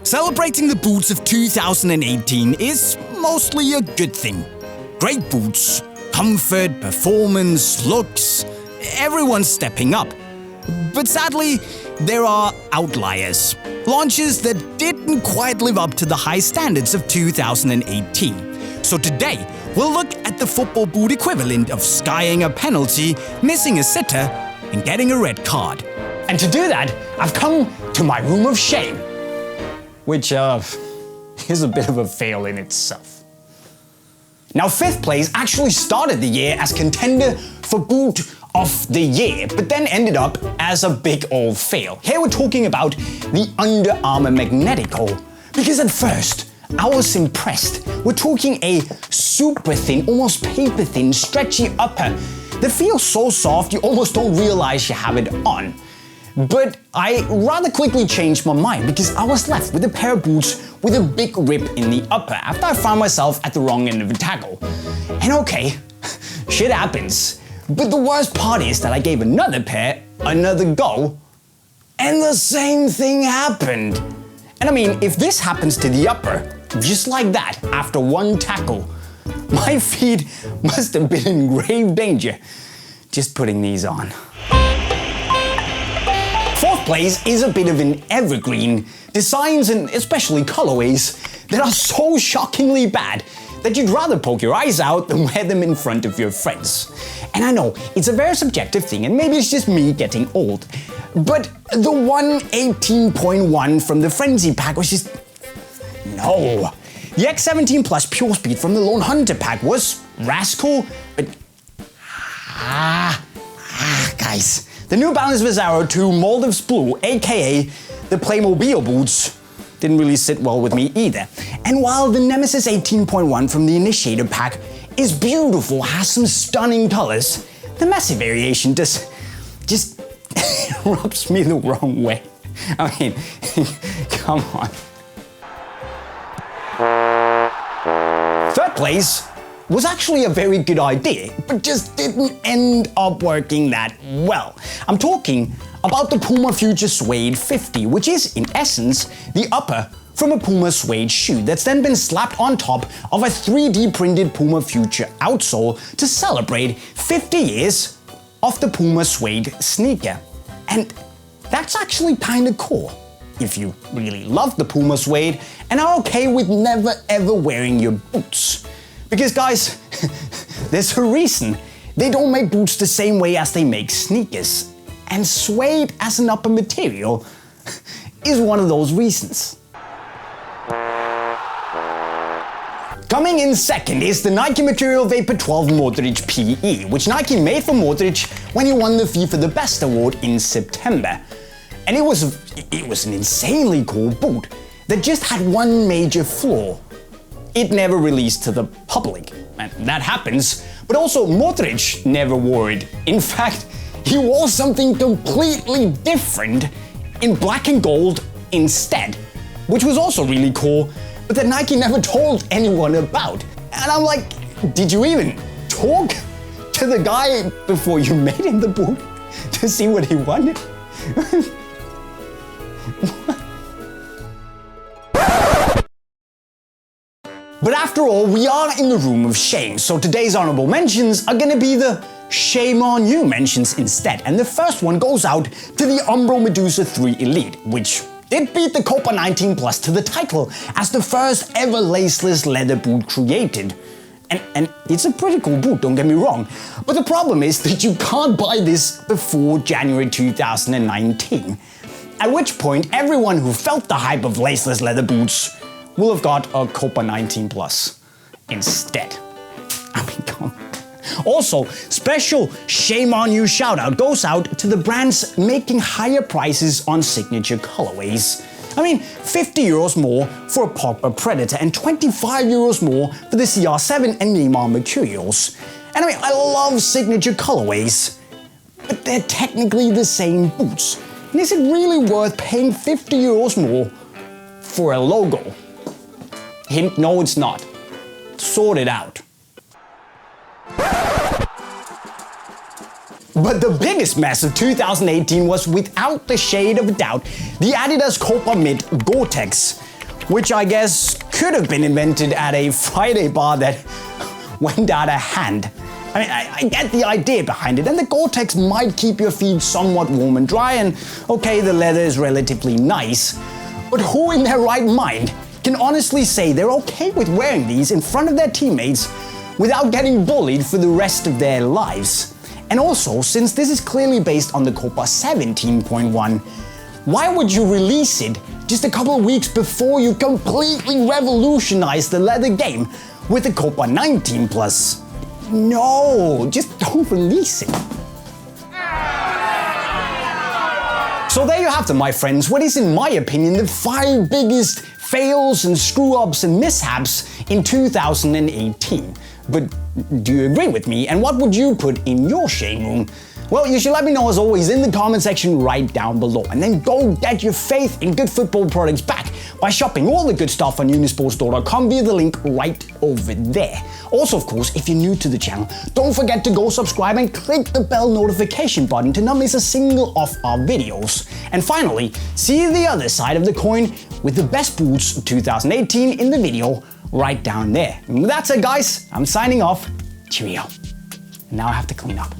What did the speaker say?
Celebrating the boots of 2018 is mostly a good thing. Great boots, comfort, performance, looks, everyone's stepping up. But sadly, there are outliers. Launches that didn't quite live up to the high standards of 2018. So today, we'll look at the football boot equivalent of skying a penalty, missing a sitter, and getting a red card. And to do that, I've come to my room of shame, which is a bit of a fail in itself. Now, fifth place actually started the year as contender for boot of the year, but then ended up as a big old fail. Here we're talking about the Under Armour Magnetico, because at first I was impressed. We're talking a super thin, almost paper thin, stretchy upper that feels so soft you almost don't realize you have it on. But I rather quickly changed my mind because I was left with a pair of boots with a big rip in the upper after I found myself at the wrong end of the tackle. And okay, shit happens. But the worst part is that I gave another pair another go, and the same thing happened. And I mean, if this happens to the upper, just like that, after one tackle, my feet must have been in grave danger just putting these on. Fourth place is a bit of an evergreen. Designs and especially colorways that are so shockingly bad that you'd rather poke your eyes out than wear them in front of your friends. And I know, it's a very subjective thing and maybe it's just me getting old, but the 118.1 from the Frenzy pack was just... no. The X17 Plus Pure Speed from the Lone Hunter pack was rascal, but... guys. The New Balance Visaro 2 Maldives Blue, aka the Playmobil boots, didn't really sit well with me either. And while the Nemesis 18.1 from the Initiator pack is beautiful, has some stunning colors, the Massive variation just rubs me the wrong way. I mean, come on. Third place was actually a very good idea, but just didn't end up working that well. I'm talking about the PUMA FUTURE Suede 50, which is, in essence, the upper from a PUMA suede shoe that's then been slapped on top of a 3D printed PUMA FUTURE outsole to celebrate 50 years of the PUMA suede sneaker. And that's actually kinda cool if you really love the PUMA suede and are okay with never ever wearing your boots. Because guys, there's a reason they don't make boots the same way as they make sneakers. And suede as an upper material is one of those reasons. Coming in second is the Nike Mercurial Vapor 12 Modric PE, which Nike made for Modric when he won the FIFA The Best award in September. And it was an insanely cool boot that just had one major flaw. It never released to the public, and that happens, but also Modric never wore it. In fact, he wore something completely different in black and gold instead, which was also really cool, but that Nike never told anyone about. And I'm like, did you even talk to the guy before you made him the boot to see what he wanted? But after all, we are in the room of shame, so today's honorable mentions are gonna be the shame on you mentions instead. And the first one goes out to the Umbro Medusa 3 Elite, which did beat the Copa 19 Plus to the title as the first ever laceless leather boot created. And it's a pretty cool boot, don't get me wrong. But the problem is that you can't buy this before January 2019. At which point, everyone who felt the hype of laceless leather boots will have got a Copa 19 Plus instead. I mean, come on. Also, special shame on you shout out goes out to the brands making higher prices on signature colorways. I mean, 50 euros more for a Pogba Predator and 25 euros more for the CR7 and Neymar Mercurials. And I mean, I love signature colorways, but they're technically the same boots. And is it really worth paying 50 euros more for a logo? Hint, no it's not. Sort it out. But the biggest mess of 2018 was, without the shade of a doubt, the Adidas Copa Mid Gore-Tex, which I guess could have been invented at a Friday bar that went out of hand. I mean, I get the idea behind it, and the Gore-Tex might keep your feet somewhat warm and dry, and okay, the leather is relatively nice, but who in their right mind can honestly say they're okay with wearing these in front of their teammates without getting bullied for the rest of their lives? And also, since this is clearly based on the Copa 17.1, why would you release it just a couple of weeks before you completely revolutionize the leather game with the Copa 19 Plus? No, just don't release it. So there you have them, my friends. What is, in my opinion, the 5 biggest fails and screw-ups and mishaps in 2018. But do you agree with me? And what would you put in your shame room? Well, you should let me know as always in the comment section right down below. And then go get your faith in good football products back by shopping all the good stuff on unisportstore.com via the link right over there. Also, of course, if you're new to the channel, don't forget to go subscribe and click the bell notification button to not miss a single of our videos. And finally, see the other side of the coin with the best boots of 2018 in the video right down there. And that's it, guys. I'm signing off. Cheerio. And now I have to clean up.